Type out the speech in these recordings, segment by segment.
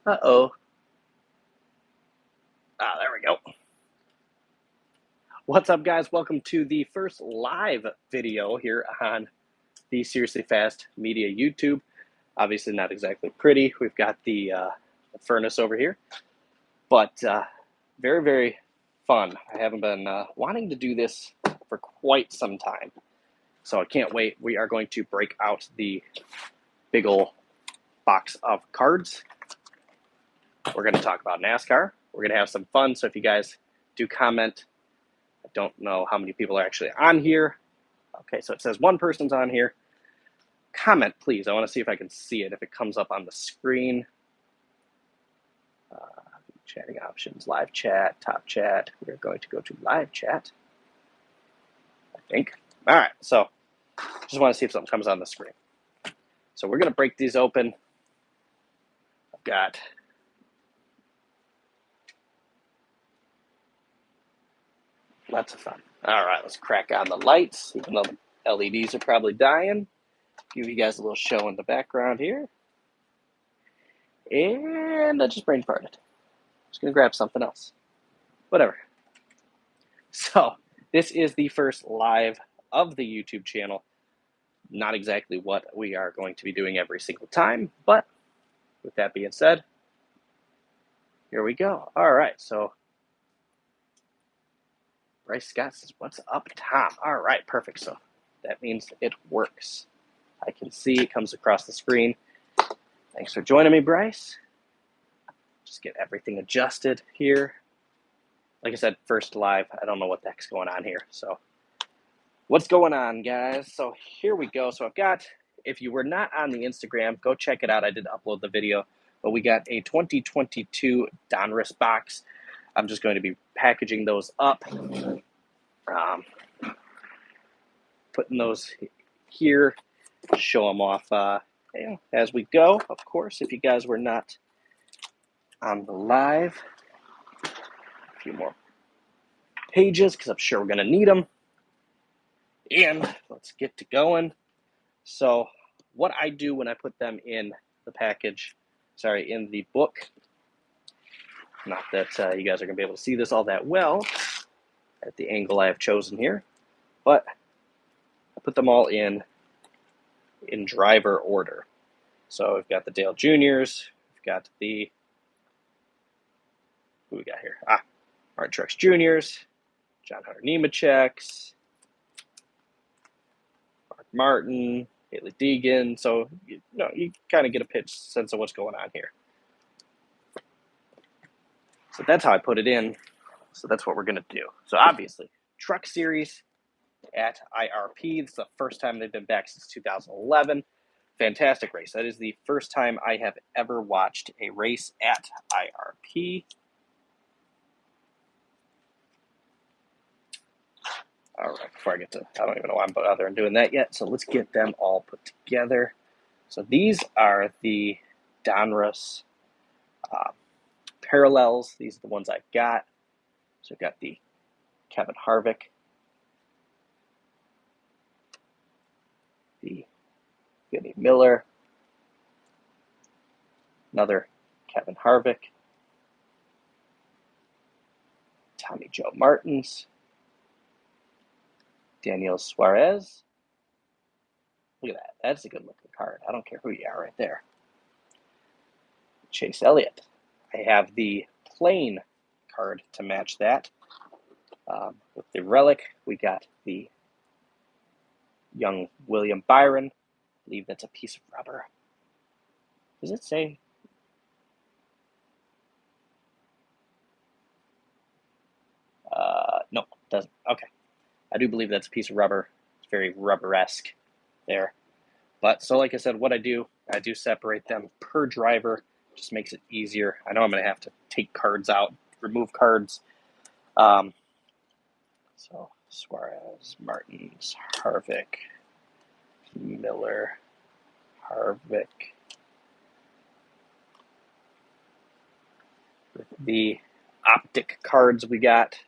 Uh-oh. Ah, there we go. What's up, guys? Welcome to the first live video here on the Seriously Fast Media YouTube. Obviously not exactly pretty. We've got the furnace over here, but very, very fun. I haven't been wanting to do this for quite some time, so I can't wait. We are going to break out the big ol' box of cards. We're going to talk about NASCAR. We're going to have some fun, so if you guys do comment, I don't know how many people are actually on here. Okay, so it says one person's on here. Comment, please. I want to see if I can see it, if it comes up on the screen. Chatting options, live chat, top chat. We're going to go to live chat, I think. All right, so just want to see if something comes on the screen. So we're going to break these open. I've got lots of fun. All right, let's crack on the lights, even though the LEDs are probably dying. Give you guys a little show in the background here. And I just brain farted. Just going to grab something else. Whatever. So this is the first live of the YouTube channel. Not exactly what we are going to be doing every single time, but with that being said, here we go. All right, so Bryce Scott says, "What's up, Tom?" All right, perfect. So that means it works. I can see it comes across the screen. Thanks for joining me, Bryce. Just get everything adjusted here. Like I said, first live. I don't know what the heck's going on here. So what's going on, guys? So here we go. So I've got, if you were not on the Instagram, go check it out. I did upload the video, but we got a 2022 Donruss box. I'm just going to be packaging those up, putting those here, show them off as we go. Of course, if you guys were not on the live, a few more pages because I'm sure we're going to need them. And let's get to going. So what I do when I put them in the package, in the book, not that you guys are going to be able to see this all that well at the angle I have chosen here, but I put them all in driver order. So we've got the Dale Juniors, we've got the, who we got here? Martin Truex Juniors, John Hunter Nemecheks, Mark Martin, Haley Deegan. So you kind of get a sense of what's going on here. So that's how I put it in. So that's what we're going to do. So obviously, Truck Series at IRP. This is the first time they've been back since 2011. Fantastic race. That is the first time I have ever watched a race at IRP. All right, before I get to, I don't even know why I'm bothering doing that yet. So let's get them all put together. So these are the Donruss parallels. These are the ones I've got. So I've got the Kevin Harvick, the Vinnie Miller, another Kevin Harvick, Tommy Joe Martins, Daniel Suarez. Look at that. That's a good looking card. I don't care who you are right there. Chase Elliott. I have the plain card to match that. With the relic, we got the young William Byron. I believe that's a piece of rubber. Does it say? No, it doesn't. Okay. I do believe that's a piece of rubber. It's very rubber-esque there. But so like I said, what I do separate them per driver. Just makes it easier. I know I'm going to have to take cards out, remove cards. So Suarez, Martins, Harvick, Miller, Harvick. With the optic cards we got,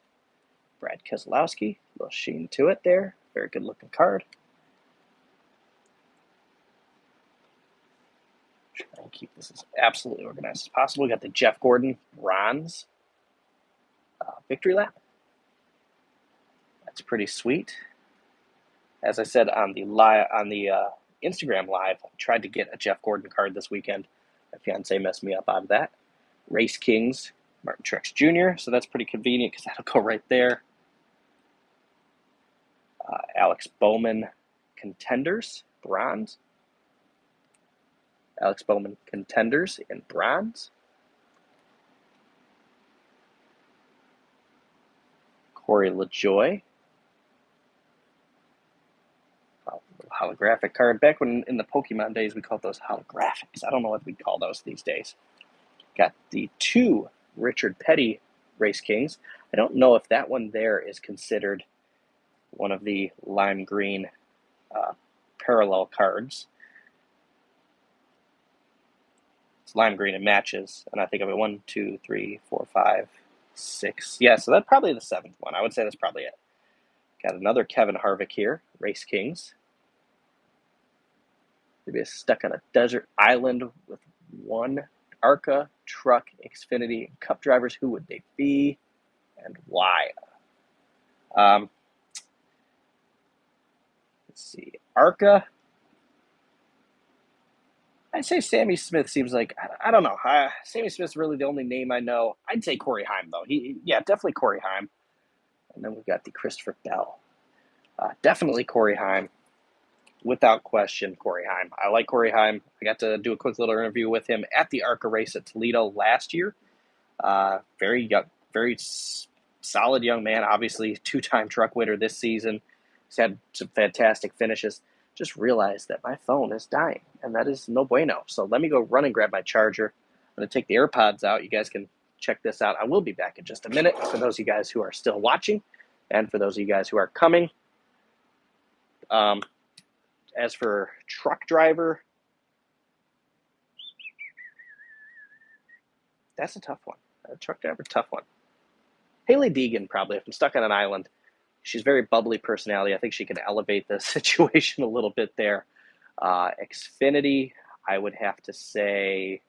Brad Keselowski, a little sheen to it there. Very good looking card. Try and keep this as absolutely organized as possible. We got the Jeff Gordon bronze victory lap. That's pretty sweet. As I said on the Instagram live, I tried to get a Jeff Gordon card this weekend. My fiance messed me up out of that. Race Kings, Martin Truex Jr., so that's pretty convenient because that'll go right there. Alex Bowman Contenders, bronze. Alex Bowman Contenders in bronze. Corey LaJoy. Holographic card. Back when in the Pokemon days, we called those holographics. I don't know what we call those these days. Got the 2 Richard Petty Race Kings. I don't know if that one there is considered one of the lime green parallel cards. It's lime green and matches, and I think of it 1, 2, 3, 4, 5, 6. Yeah, so that's probably the 7th one. I would say that's probably it. Got another Kevin Harvick here, Race Kings. Maybe stuck on a desert island with one ARCA, truck, Xfinity, Cup drivers. Who would they be and why? Let's see. ARCA. I'd say Sammy Smith seems like, I don't know. Sammy Smith's really the only name I know. I'd say Corey Heim, though. Yeah, definitely Corey Heim. And then we've got the Christopher Bell. Definitely Corey Heim. Without question, Corey Heim. I like Corey Heim. I got to do a quick little interview with him at the ARCA race at Toledo last year. Very young, very solid young man. Obviously, 2-time truck winner this season. He's had some fantastic finishes. Just realized that my phone is dying, and that is no bueno. So let me go run and grab my charger. I'm going to take the AirPods out. You guys can check this out. I will be back in just a minute for those of you guys who are still watching and for those of you guys who are coming. As for truck driver, that's a tough one. Truck driver, tough one. Haley Deegan, probably, if I'm stuck on an island. She's very bubbly personality. I think she can elevate the situation a little bit there. Xfinity, I would have to say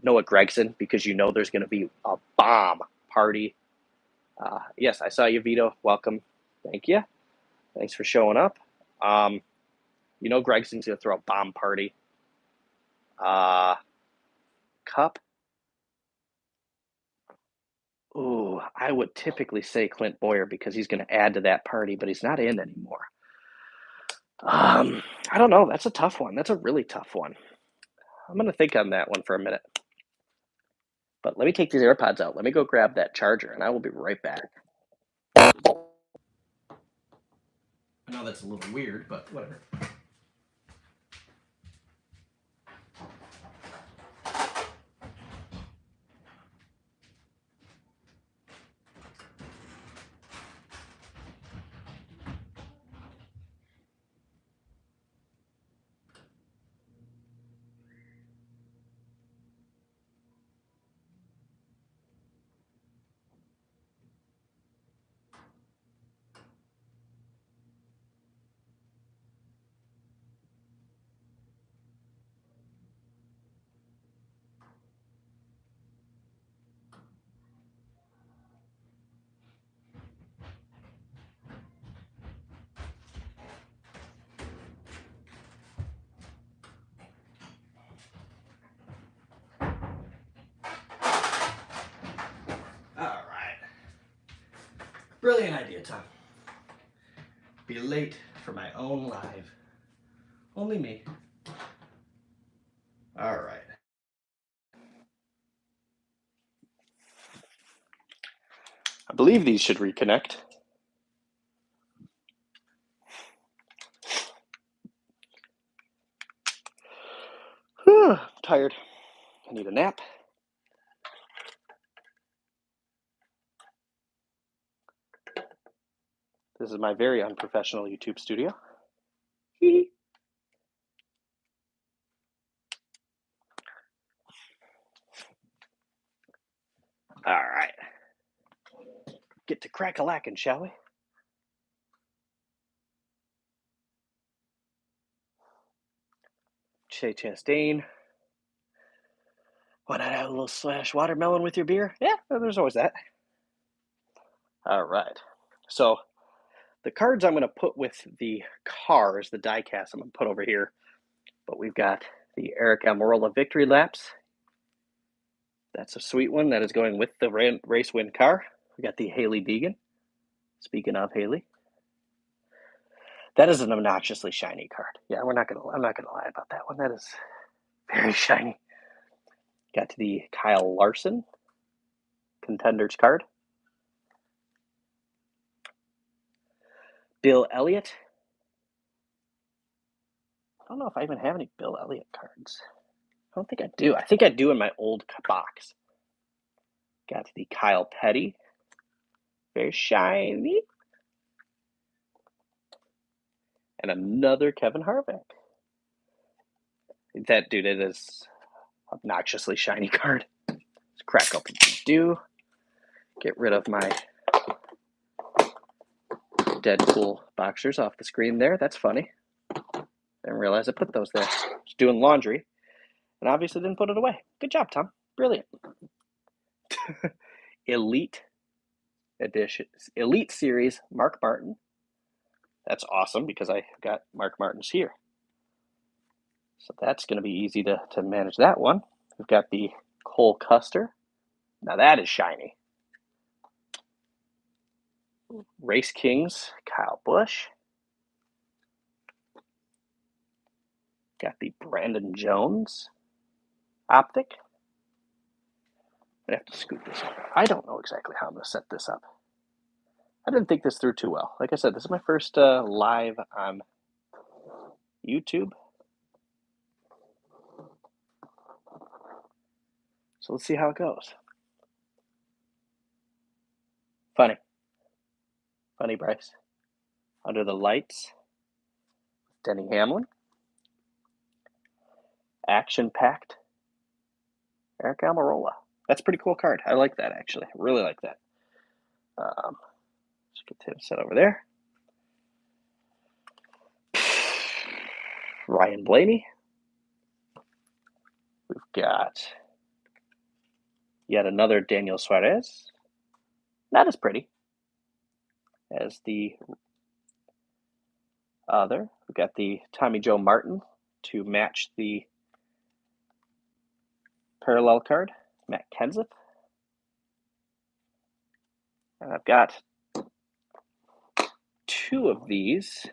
Noah Gragson, because you know there's going to be a bomb party. Yes, I saw you, Vito. Welcome. Thank you. Thanks for showing up. You know Gregson's going to throw a bomb party. Cup. Ooh, I would typically say Clint Boyer because he's going to add to that party, but he's not in anymore. I don't know. That's a tough one. That's a really tough one. I'm going to think on that one for a minute. But let me take these AirPods out. Let me go grab that charger, and I will be right back. I know that's a little weird, but whatever. Brilliant idea, Tom. Be late for my own live. Only me. All right. I believe these should reconnect. I'm tired. I need a nap. This is my very unprofessional YouTube studio. All right. Get to crack-a-lackin', shall we? Jay Chastain, Why not have a little slash watermelon with your beer? Yeah, there's always that. All right. So the cards I'm going to put with the cars, the die cast I'm going to put over here. But we've got the Eric Almirola Victory Laps. That's a sweet one. That is going with the race win car. We got the Haley Deegan. Speaking of Haley, that is an obnoxiously shiny card. Yeah, I'm not gonna lie about that one. That is very shiny. Got to the Kyle Larson Contenders card. Bill Elliott. I don't know if I even have any Bill Elliott cards. I don't think I do. I think I do in my old box. Got to the Kyle Petty. Very shiny. And another Kevin Harvick. That dude, it is obnoxiously shiny card. Let's crack open the do. Get rid of my Deadpool boxers off the screen there. That's funny. Didn't realize I put those there. Just doing laundry and obviously didn't put it away. Good job, Tom. Brilliant. Elite Edition, Elite Series, Mark Martin. That's awesome because I got Mark Martins here. So that's going to be easy to manage that one. We've got the Cole Custer. Now that is shiny. Race Kings, Kyle Busch. Got the Brandon Jones optic. I have to scoot this up. I don't know exactly how I'm going to set this up. I didn't think this through too well. Like I said, this is my first live on YouTube. So let's see how it goes. Funny, Bryce. Under the Lights, Denny Hamlin. Action-packed, Eric Almirola. That's a pretty cool card. I like that, actually. I really like that. Let's get him set over there. Ryan Blaney. We've got yet another Daniel Suarez. Not as pretty as the other. We've got the Tommy Joe Martin to match the parallel card, Matt Kenseth. And I've got two of these,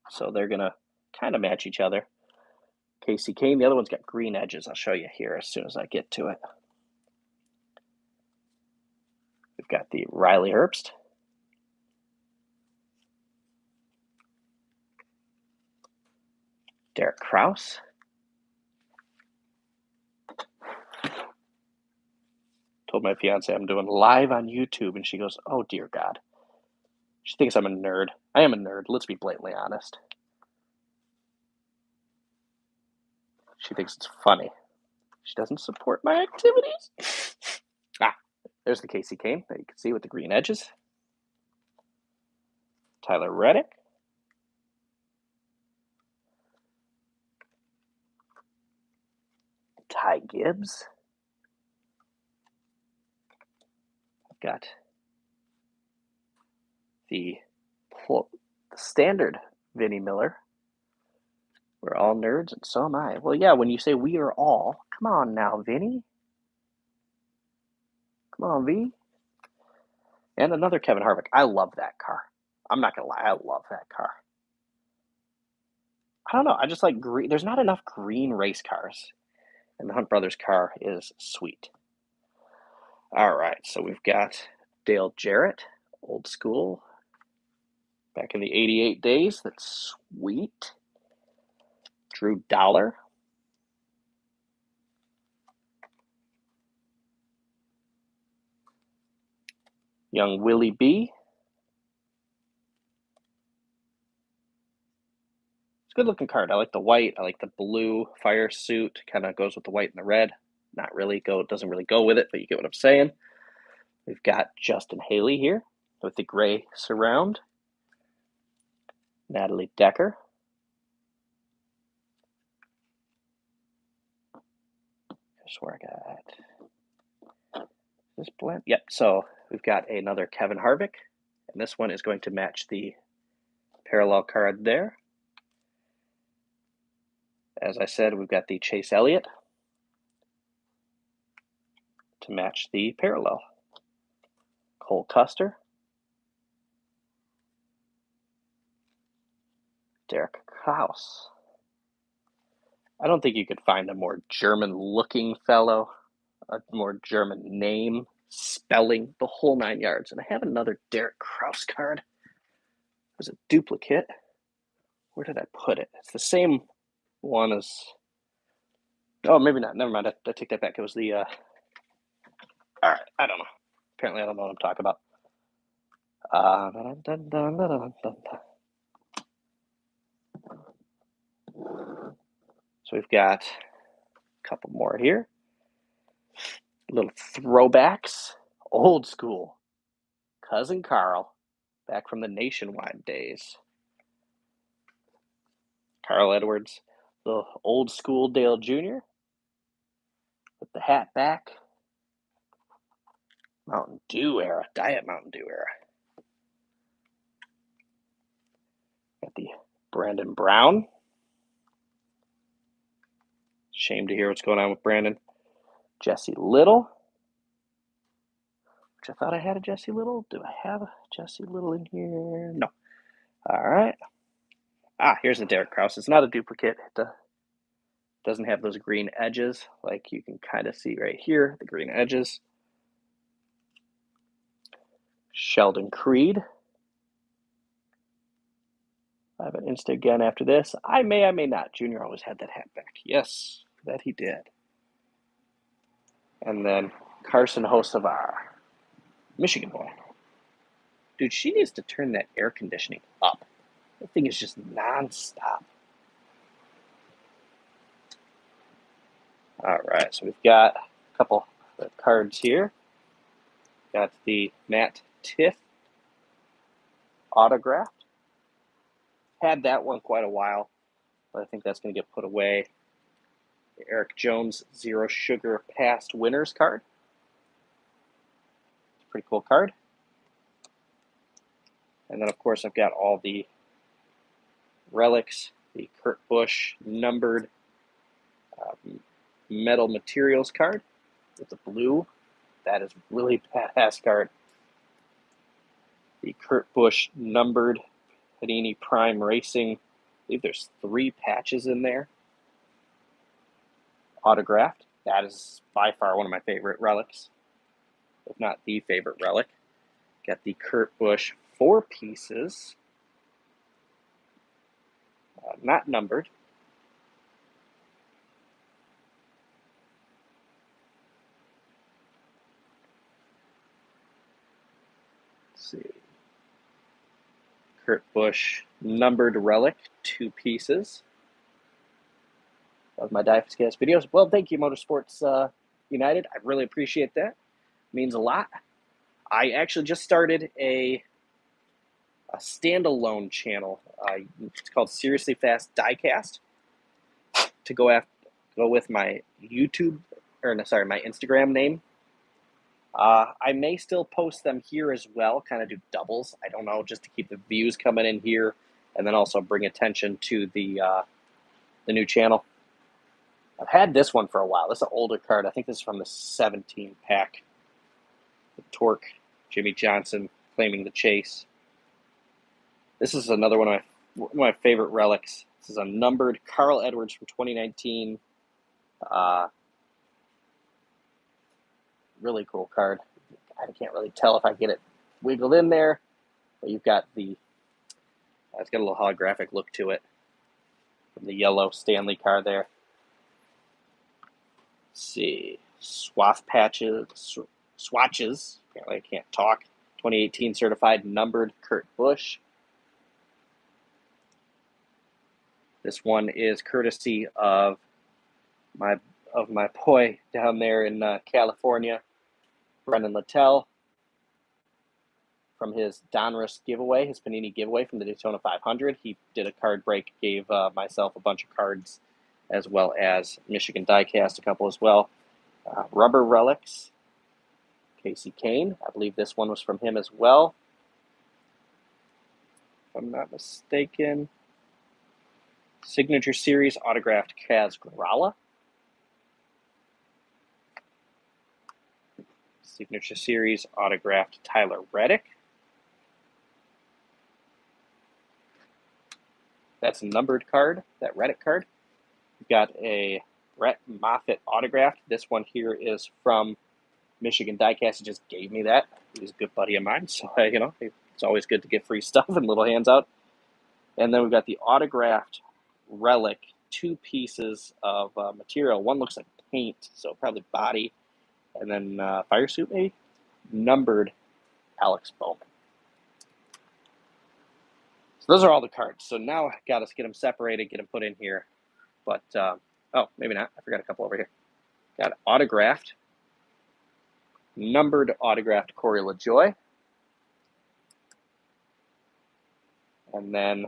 so they're going to kind of match each other. Casey Kane, the other one's got green edges. I'll show you here as soon as I get to it. We've got the Riley Herbst. Derek Kraus. Told my fiance I'm doing live on YouTube, and she goes, "Oh, dear God." She thinks I'm a nerd. I am a nerd. Let's be blatantly honest. She thinks it's funny. She doesn't support my activities. There's the Casey Kane that you can see with the green edges. Tyler Reddick. Ty Gibbs. I've got the standard Vinnie Miller. We're all nerds, and so am I. Well, yeah, when you say we are all, come on now, Vinny. Come on, V. And another Kevin Harvick. I love that car. I'm not going to lie. I love that car. I don't know. I just like green. There's not enough green race cars. And the Hunt Brothers car is sweet. All right. So we've got Dale Jarrett, old school. Back in the 88 days. That's sweet. Drew Dollar. Young Willie B. It's a good looking card. I like the white. I like the blue fire suit. Kind of goes with the white and the red. Not really doesn't really go with it, but you get what I'm saying. We've got Justin Haley here with the gray surround. Natalie Decker. I swear I got this blend. Yep, so we've got another Kevin Harvick, and this one is going to match the parallel card there. As I said, we've got the Chase Elliott to match the parallel. Cole Custer, Derek Kraus. I don't think you could find a more German-looking fellow, a more German name, spelling, the whole 9 yards. And I have another Derek Kraus card. There's a duplicate. Where did I put it? It's the same one as... Oh, maybe not. Never mind. I take that back. It was the... All right. I don't know. Apparently, I don't know what I'm talking about. So we've got a couple more here. Little throwbacks. Old school. Cousin Carl, back from the Nationwide days. Carl Edwards, the old school Dale Jr. with the hat back. Mountain Dew era, Diet Mountain Dew era. Got the Brandon Brown. Shame to hear what's going on with Brandon. Jesse Little, which I thought I had a Jesse Little. Do I have a Jesse Little in here? No. All right. Here's the Derek Kraus. It's not a duplicate. It doesn't have those green edges like you can kind of see right here, the green edges. Sheldon Creed. I have an Insta again after this. I may not. Junior always had that hat back. Yes, that he did. And then Carson Hocevar, Michigan boy. Dude, she needs to turn that air conditioning up. That thing is just nonstop. All right, so we've got a couple of cards here. Got the Matt Tiff autographed. Had that one quite a while, but I think that's going to get put away. The Eric Jones Zero Sugar Past Winners card. It's a pretty cool card. And then, of course, I've got all the relics, the Kurt Busch numbered metal materials card with the blue. That is really badass card. The Kurt Busch numbered Panini Prime Racing. I believe there's 3 patches in there. Autographed. That is by far one of my favorite relics, if not the favorite relic. Got the Kurt Busch 4 pieces. Not numbered. Let's see. Kurt Busch numbered relic, 2 pieces. Of my Diecast videos. Well, thank you, Motorsports United. I really appreciate that. It means a lot. I actually just started a standalone channel. It's called Seriously Fast Diecast. To go with my YouTube, my Instagram name. I may still post them here as well, kind of do doubles. I don't know, just to keep the views coming in here, and then also bring attention to the new channel. I've had this one for a while. This is an older card. I think this is from the 17 pack. The Torque, Jimmy Johnson claiming the chase. This is another one of my favorite relics. This is a numbered Carl Edwards from 2019. Really cool card. I can't really tell if I get it wiggled in there, but you've got it's got a little holographic look to it. From the yellow Stanley card there. Let's see, swatches. Apparently I can't talk. 2018 certified numbered Kurt Busch. This one is courtesy of my boy down there in California, Brendan Littell, from his Donruss giveaway, his Panini giveaway from the Daytona 500. He did a card break, gave myself a bunch of cards, as well as Michigan Diecast, a couple as well. Rubber Relics, Casey Kane. I believe this one was from him as well, if I'm not mistaken. Signature Series autographed Kaz Grala. Signature Series autographed Tyler Reddick. That's a numbered card, that Reddick card. We've got a Brett Moffitt autographed. This one here is from Michigan Diecast. He just gave me that. He's a good buddy of mine, so it's always good to get free stuff and little hands out. And then we've got the autographed relic, 2 pieces of material. One looks like paint, so probably body, and then fire suit maybe. Numbered Alex Bowman. So those are all the cards. So now I got to get them separated, get them put in here. But, oh, maybe not. I forgot a couple over here. Got autographed, numbered autographed Corey LaJoy. And then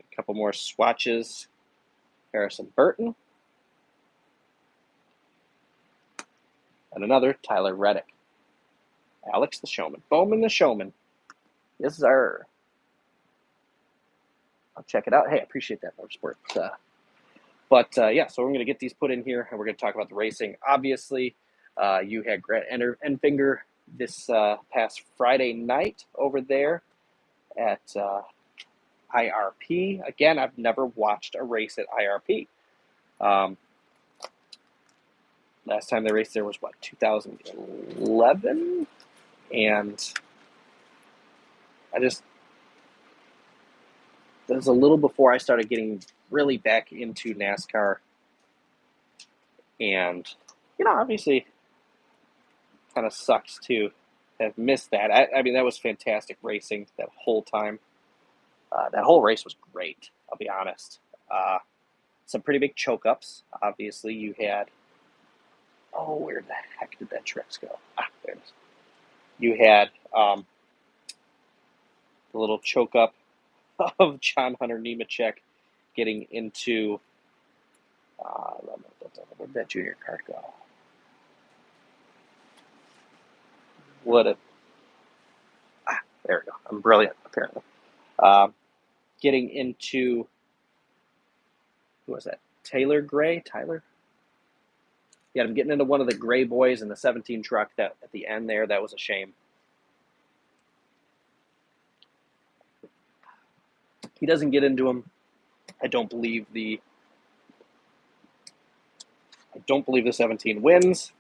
a couple more swatches, Harrison Burton. And another Tyler Reddick. Alex the Showman. Bowman the Showman. Yes, sir. I'll check it out. Hey, I appreciate that, Motorsport. Yeah, so we're going to get these put in here, and we're going to talk about the racing. Obviously, you had Grant Enfinger this past Friday night over there at IRP. Again, I've never watched a race at IRP. Last time they raced there was, 2011? And that was a little before I started getting really back into NASCAR. And, obviously kind of sucks to have missed that. I mean, that was fantastic racing that whole time. That whole race was great, I'll be honest. Some pretty big choke-ups. Obviously, you had... Oh, where the heck did that Trex go? There it is. You had the little choke-up of John Hunter Nemechek getting into... where'd that junior card go? There we go. I'm brilliant, apparently. Getting into... Who was that? Tyler? Yeah, I'm getting into one of the gray boys in the 17 truck that at the end there. That was a shame. He doesn't get into him. I don't believe the 17 wins,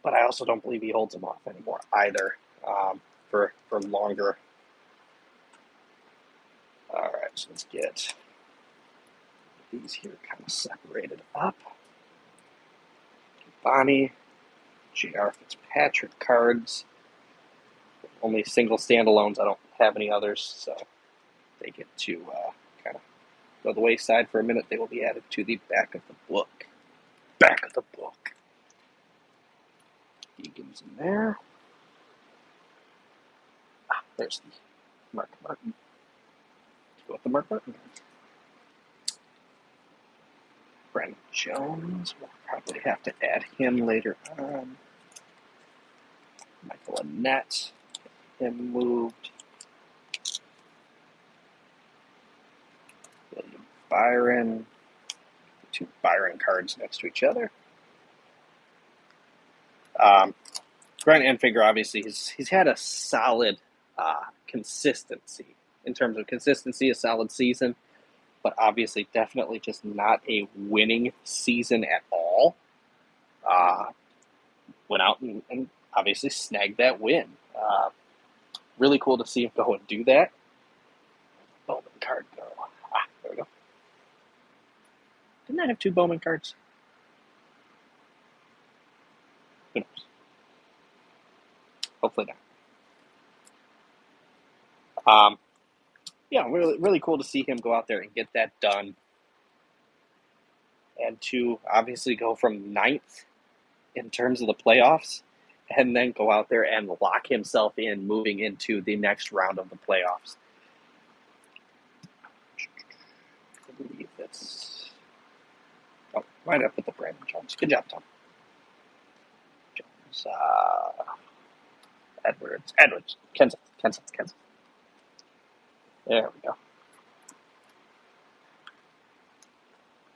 but I also don't believe he holds him off anymore either for longer. All right, so let's get these here kind of separated up. Bonnie, J.R. Fitzpatrick cards. Only single standalones. I don't have any others, so they get to kind of go the wayside for a minute. They will be added to the back of the book. Back of the book. Egan's in there. There's the Mark Martin. Let's go with the Mark Martin. Brent Jones. We'll probably have to add him later on. Michael Annette. Him moved. William Byron. 2 Byron cards next to each other. Grant Enfinger, obviously, he's had a solid consistency. In terms of consistency, a solid season. But obviously, definitely just not a winning season at all. Went out and obviously snagged that win. Really cool to see him go and do that. Bowman card go. There we go. Didn't I have 2 Bowman cards? Who knows? Hopefully not. Yeah, really cool to see him go out there and get that done. And to obviously go from 9th in terms of the playoffs and then go out there and lock himself in moving into the next round of the playoffs. I believe that's Why did I put the Brandon Jones? Good job, Tom. Jones. Edwards. Kenseth. There we go.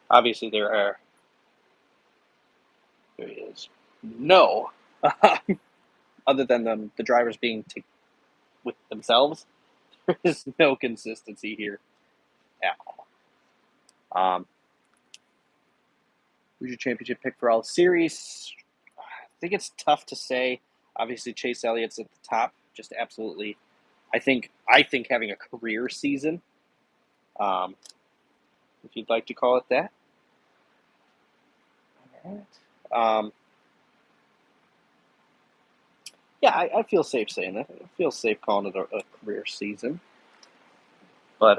Obviously, there is no, other than the drivers being with themselves, there is no consistency here at all. Who's your championship pick for all series? I think it's tough to say. Obviously, Chase Elliott's at the top. Just absolutely. I think having a career season, if you'd like to call it that. All right. Yeah, I feel safe saying that. I feel safe calling it a career season. But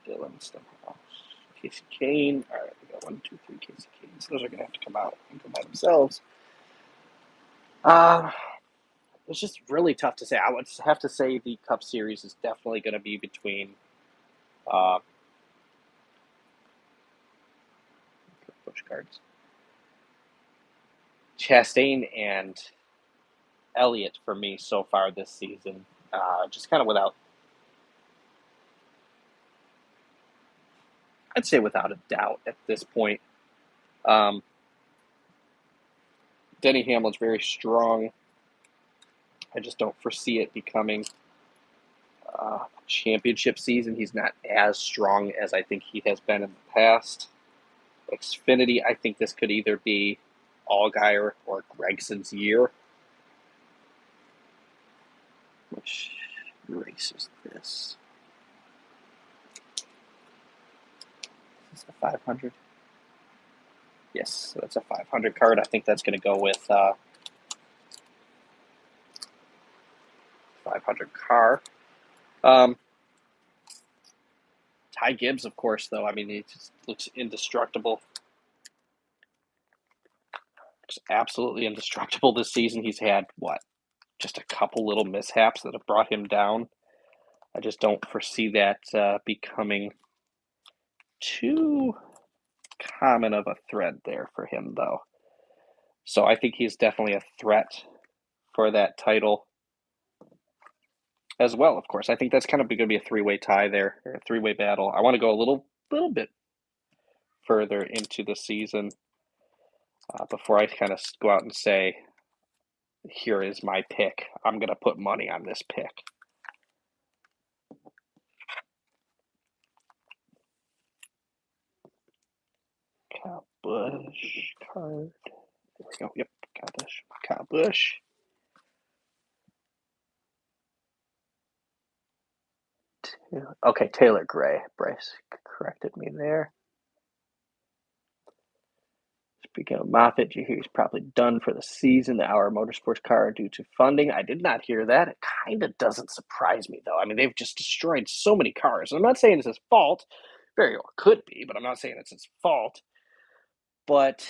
Dylan Stenhouse, Casey Kane. All right, we got 1, 2, 3 Casey Kanes. Those are going to have to come out and come by themselves. It's just really tough to say. I would have to say the Cup Series is definitely going to be between push cards. Chastain and Elliott for me so far this season. Just kind of I'd say without a doubt at this point. Denny Hamlin's very strong. I just don't foresee it becoming a championship season. He's not as strong as I think he has been in the past. Xfinity, I think this could either be Allgaier or Gregson's year. Which race is this? Is this a 500? Yes, so that's a 500 card. I think that's going to go with 500 car. Ty Gibbs, of course, though. I mean, he just looks indestructible. Looks absolutely indestructible this season. He's had, just a couple little mishaps that have brought him down. I just don't foresee that becoming too common of a thread there for him, though. So I think he's definitely a threat for that title as well, of course. I think that's kind of going to be a three-way tie there, or a three-way battle. I want to go a little bit further into the season before I kind of go out and say, here is my pick. I'm going to put money on this pick. Kyle Busch card. There we go. Yep, Kyle Busch. Okay, Taylor Gray. Bryce corrected me there. Speaking of Moffitt, you hear he's probably done for the season, the Hour Motorsports car due to funding. I did not hear that. It kind of doesn't surprise me, though. I mean, they've just destroyed so many cars. I'm not saying it's his fault. Very well could be, but I'm not saying it's his fault. But,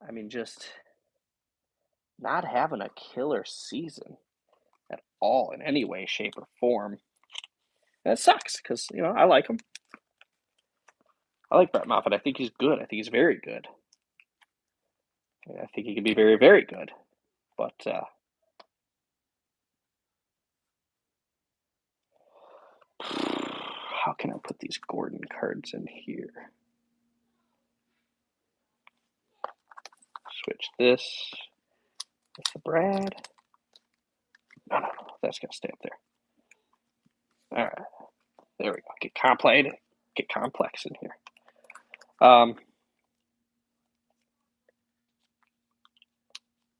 I mean, just not having a killer season at all in any way, shape, or form. That sucks because, I like him. I like Brett Moffitt. I think he's good. I think he's very good. I think he can be very, very good. But how can I put these Gordon cards in here? Switch this with the Brad. No, that's going to stay up there. All right. There we go. Get complex in here.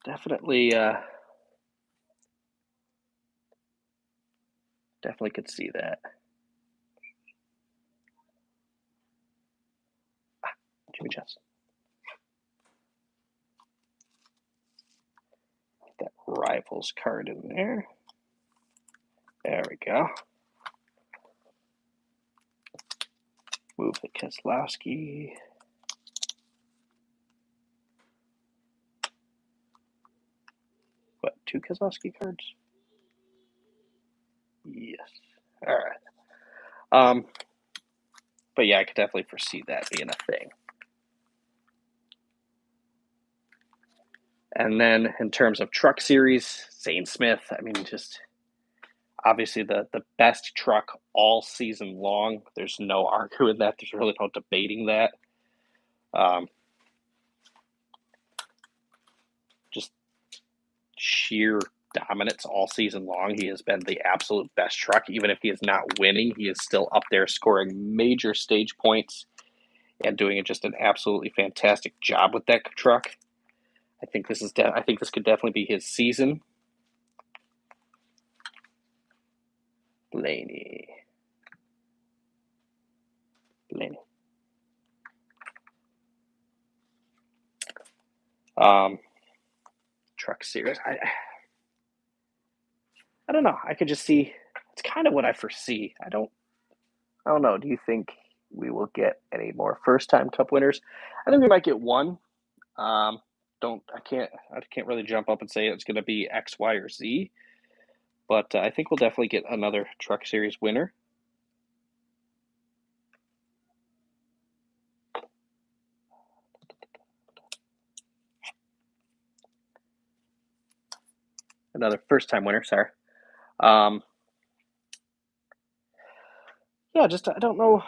Definitely could see that. Jimmy Johnson. Get that Rivals card in there. There we go. Move the Keselowski. What, 2 Keselowski cards? Yes. All right. But yeah, I could definitely foresee that being a thing. And then in terms of truck series, Zane Smith, I mean, just obviously the best truck all season long. There's no arguing that. There's really no debating that. Um, just sheer dominance all season long. He has been the absolute best truck. Even if he is not winning, he is still up there scoring major stage points and doing just an absolutely fantastic job with that truck. I think this could definitely be his season. Blaney. Um, Truck series. I don't know. I could just see it's kind of what I foresee. I don't know. Do you think we will get any more first time cup winners? I think we might get one. Um, don't I can't really jump up and say it's going to be X, Y, or Z, but I think we'll definitely get another Truck Series winner. Another first time winner, sorry. Yeah, just I don't know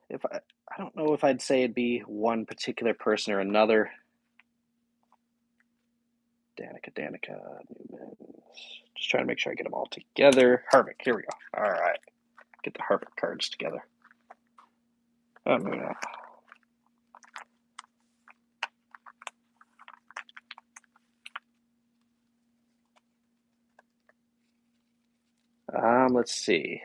if I'd say it'd be one particular person or another. Danica, Newman. Just trying to make sure I get them all together. Harvick, here we go. All right, get the Harvick cards together. Oh, maybe not. Let's see.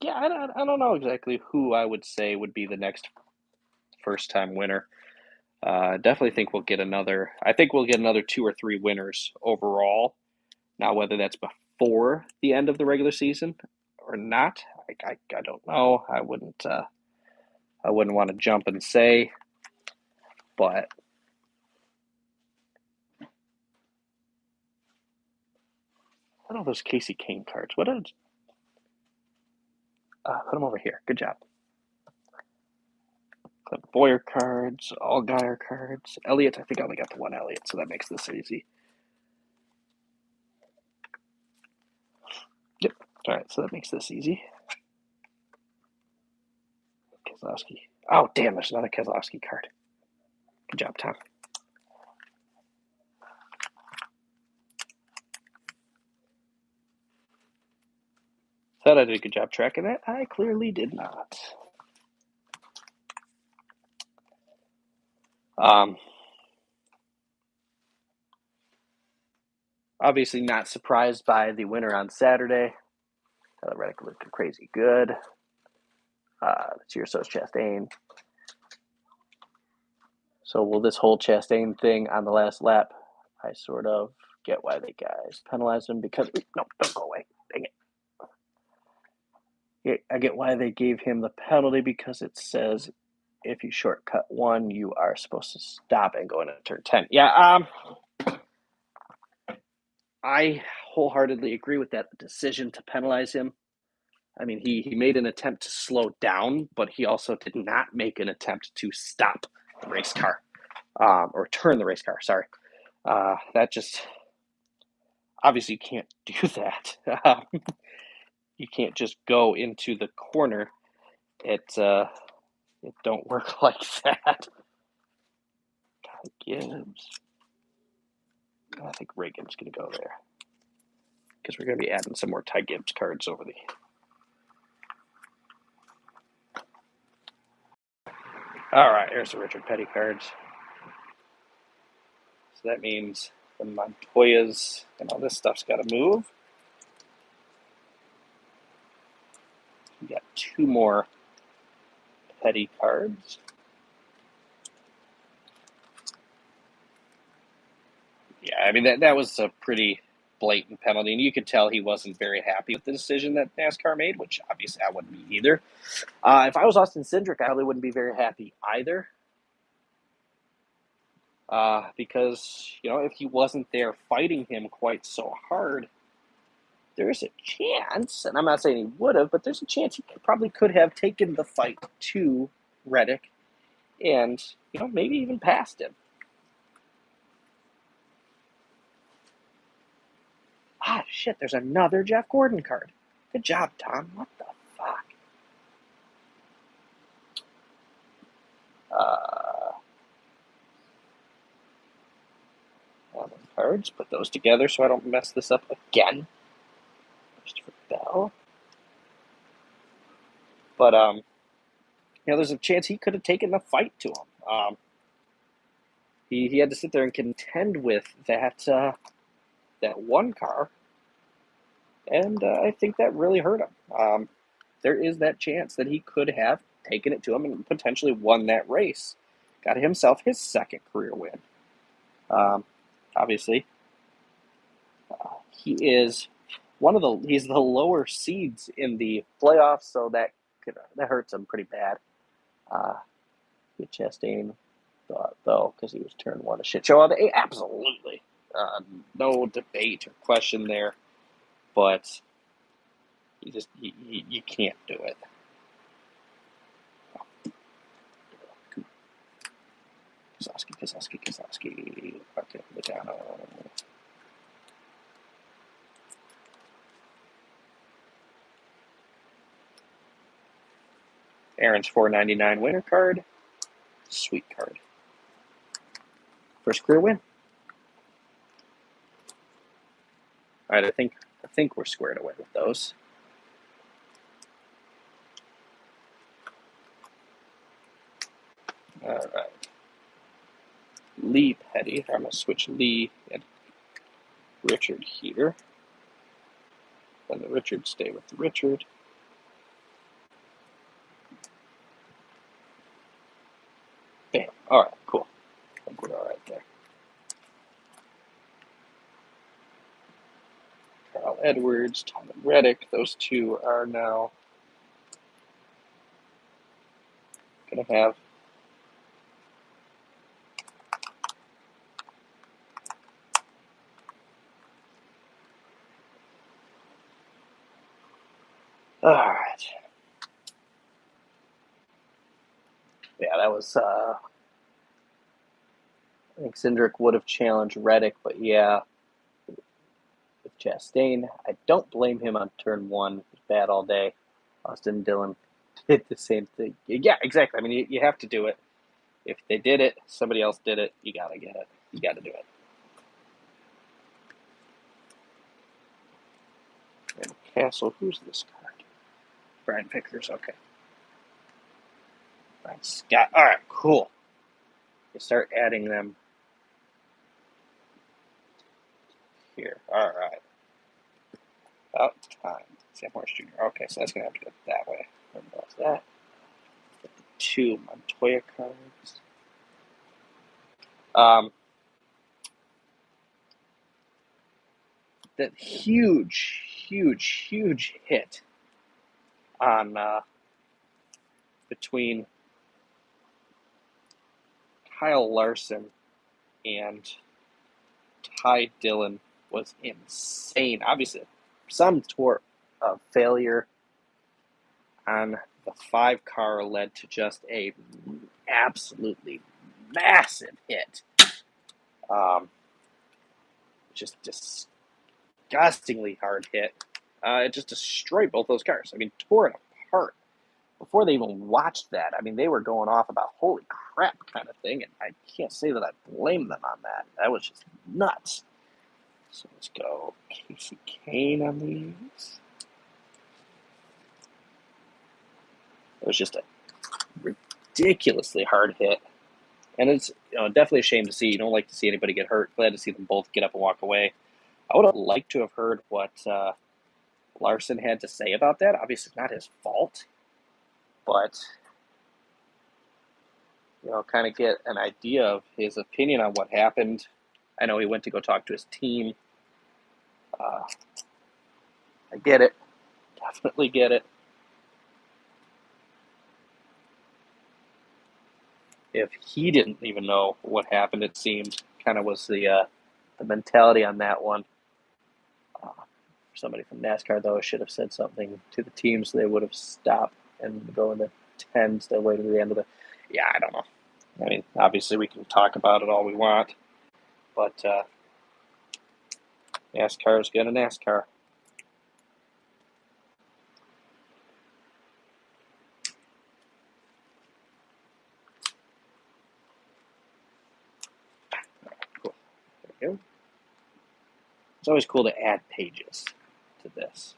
Yeah, I don't know exactly who I would say would be the next first time winner. Definitely think we'll get another. I think we'll get another two or three winners overall. Now, whether that's before the end of the regular season or not, I don't know. I wouldn't want to jump and say, but what are those Casey Kane cards? What is? Put them over here. Good job. Clint Boyer cards, Allgaier cards, Elliott. I think I only got the one Elliott, so that makes this easy. Yep. All right, so that makes this easy. Keselowski. Oh, damn, there's another Keselowski card. Good job, Tom. Thought I did a good job tracking that. I clearly did not. Obviously not surprised by the winner on Saturday. Tyler Reddick looking crazy good. Cheers, Chastain. So will this whole Chastain thing on the last lap, I sort of get why the guys penalized him because, no, don't go away. Dang it. I get why they gave him the penalty because it says if you shortcut one, you are supposed to stop and go into turn 10. Yeah, I wholeheartedly agree with that decision to penalize him. I mean, he made an attempt to slow down, but he also did not make an attempt to stop the race car or turn the race car. Sorry. That just obviously you can't do that. You can't just go into the corner. It don't work like that. Gibbs. I think Reagan's going to go there because we're going to be adding some more Ty Gibbs cards over the. All right, here's the Richard Petty cards. So that means the Montoyas and all this stuff's got to move. We got two more Petty cards. Yeah, I mean that was a pretty blatant penalty, and you could tell he wasn't very happy with the decision that NASCAR made, which obviously I wouldn't be either. If I was Austin Cindric, I probably wouldn't be very happy either. because, if he wasn't there fighting him quite so hard, there's a chance, and I'm not saying he would have, but there's a chance he probably could have taken the fight to Reddick and, maybe even passed him. Ah, shit, there's another Jeff Gordon card. Good job, Tom. What the fuck? Cards, put those together so I don't mess this up again. Christopher Bell. But, there's a chance he could have taken the fight to him. He had to sit there and contend with that one car, and I think that really hurt him. There is that chance that he could have taken it to him and potentially won that race. Got himself his second career win. Obviously, he's the lower seeds in the playoffs, so that hurts him pretty bad. Chastain thought, though, because he was turn one a shit show. Absolutely. No debate or question there. But you can't do it. Keselowski. Okay, Logano. Aaron's $4.99 winner card. Sweet card. First career win. All right, I think we're squared away with those. All right. Lee Petty. I'm going to switch Lee and Richard here. Then the Richard stay with the Richard. Bam. All right, cool. I think we're all right there. Carl Edwards, Tom Reddick. Those two are now going to have all right. Yeah, that was I think Cindric would have challenged Reddick, but yeah, with Chastain, I don't blame him on turn one. It was bad all day. Austin Dillon did the same thing. Yeah, exactly. I mean, you have to do it. If they did it, somebody else did it, you got to get it. You got to do it. And Castle, who's this card? Brian Vickers, okay. Brian Scott. All right, cool. You start adding them here. All right. About time. Sam Morris Jr. Okay, so that's going to have to go that way. What was that? Get the 2 Montoya cards. That huge hit on between Kyle Larson and Ty Dillon was insane. Obviously, some sort of failure on the 5 car led to just a absolutely massive hit. Just disgustingly hard hit. It just destroyed both those cars. I mean, tore it apart. Before they even watched that, I mean, they were going off about holy crap kind of thing, and I can't say that I blame them on that. That was just nuts. So let's go Casey Kane on these. It was just a ridiculously hard hit. And it's definitely a shame to see. You don't like to see anybody get hurt. Glad to see them both get up and walk away. I would have liked to have heard what Larson had to say about that. Obviously not his fault. But, kind of get an idea of his opinion on what happened. I know he went to go talk to his team. I get it. Definitely get it. if he didn't even know what happened, it seemed. Kind of was the mentality on that one. Somebody from NASCAR, though, should have said something to the team so they would have stopped and go in the 10s the way to the end of the. Yeah, I don't know. I mean, obviously, we can talk about it all we want, but NASCAR's gonna NASCAR. Cool. There we go. It's always cool to add pages to this.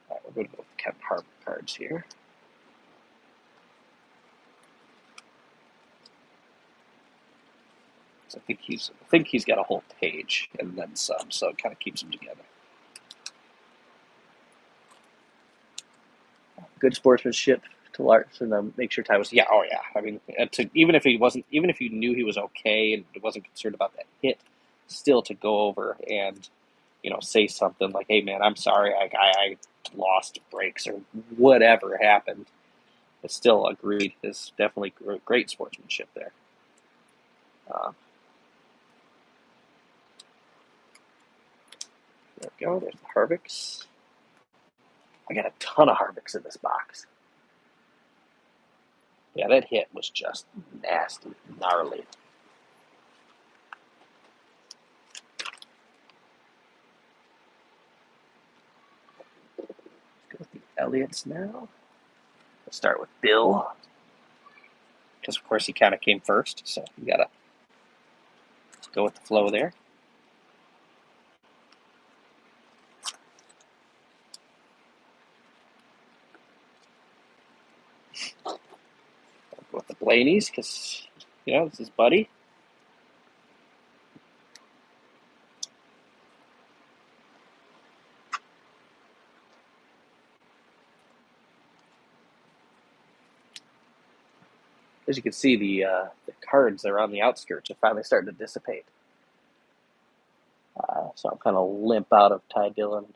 All right, we're going to go with Kevin Harvick cards here. So I think he's got a whole page and then some, so it kind of keeps them together. Good sportsmanship to Larson to make sure Ty was. Yeah, oh yeah. I mean, even if you knew he was okay and wasn't concerned about that hit, still to go over and say something like, "Hey man, I'm sorry, I lost brakes or whatever happened." But still agreed. Is definitely great sportsmanship there. There we go. There's the Harvicks. I got a ton of Harvicks in this box. Yeah, that hit was just nasty, gnarly. Let's go with the Elliots now. Let's start with Bill. Because, of course, he kind of came first, so you got to go with the flow there. I'll go with the Blaneys because, this is his buddy. As you can see, the cards that are on the outskirts are finally starting to dissipate. So I'm kind of limp out of Ty Dillon.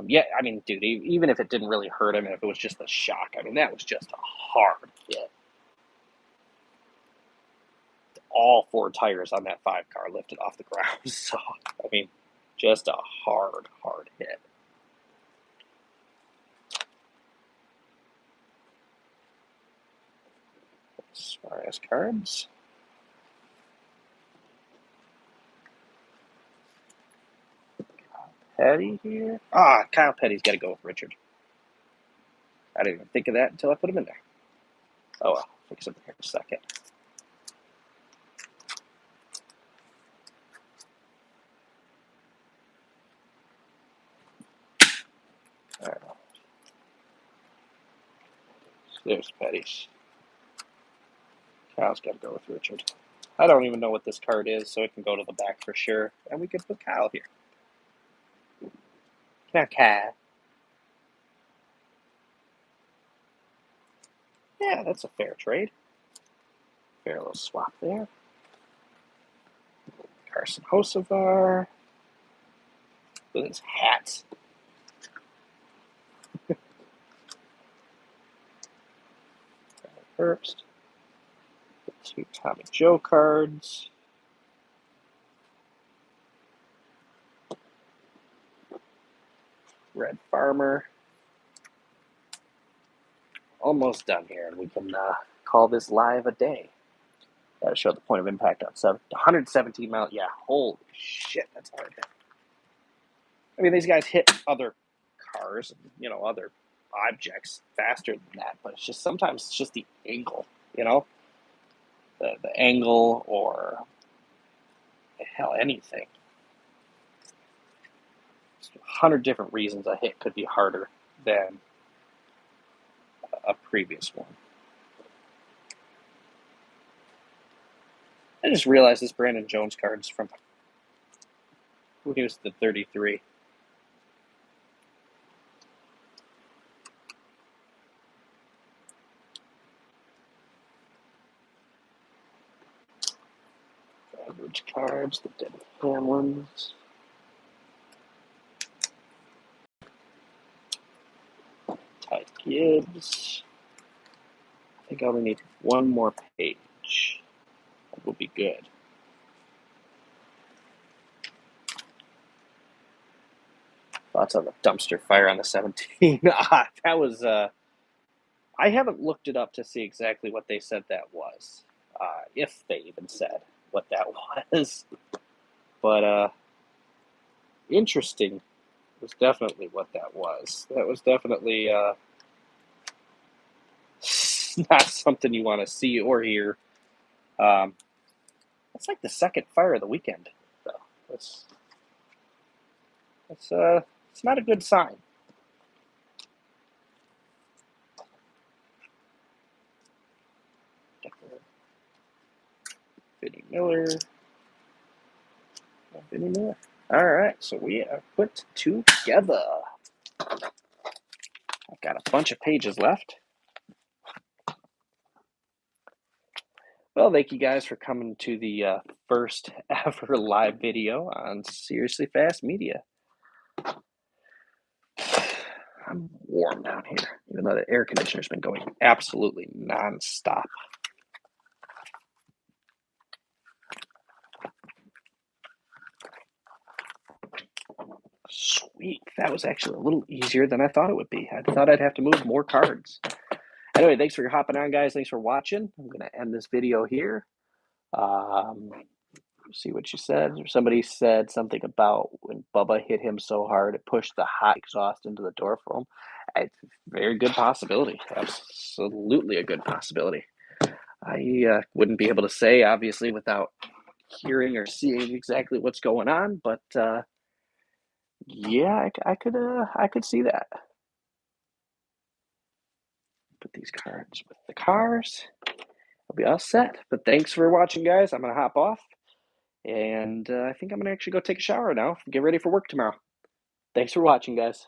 Yeah, I mean, dude, even if it didn't really hurt him, and if it was just a shock, I mean, that was just a hard hit. All four tires on that 5 car lifted off the ground. So, I mean, just a hard hit. As far as cards. Petty here. Kyle Petty's got to go with Richard. I didn't even think of that until I put him in there. Oh well, fix him here in a second. All right. So there's Petty's. Kyle's got to go with Richard. I don't even know what this card is, so it can go to the back for sure. And we could put Kyle here. Come on, Kyle. Yeah, that's a fair trade. Fair little swap there. Carson Hocevar. With his hats. First. 2 Tommy Joe cards. Red Farmer. Almost done here, and we can call this live a day. Got to show the point of impact on 117 miles. Yeah, holy shit, that's hard hit. I mean, these guys hit other cars, other objects faster than that, but sometimes it's just the angle, the angle or hell, anything. There's 100 different reasons a hit could be harder than a previous one. I just realized this Brandon Jones card's from when he was the 33. Average cards, the Denny Hamlins. Ty Gibbs. think I only need one more page. That will be good. Thoughts on the dumpster fire on the 17. That was, I haven't looked it up to see exactly what they said that was, if they even said what that was. But interesting was definitely what that was. That was definitely not something you want to see or hear. It's like the second fire of the weekend, though. It's it's not a good sign. Vinny Miller. Vinny Miller. All right, so we are put together. I've got a bunch of pages left. Well, thank you guys for coming to the first ever live video on Seriously Fast Media. I'm warm down here, even though the air conditioner's been going absolutely nonstop. Sweet. That was actually a little easier than I thought it would be. I thought I'd have to move more cards. Anyway, thanks for hopping on, guys. Thanks for watching. I'm going to end this video here. See what you said. Somebody said something about when Bubba hit him so hard it pushed the hot exhaust into the door for him. It's a very good possibility. Absolutely a good possibility. I wouldn't be able to say, obviously, without hearing or seeing exactly what's going on, but yeah, I could see that. Put these cards with the cars. I'll be all set. But thanks for watching, guys. I'm gonna hop off, and I think I'm gonna actually go take a shower now. Get ready for work tomorrow. Thanks for watching, guys.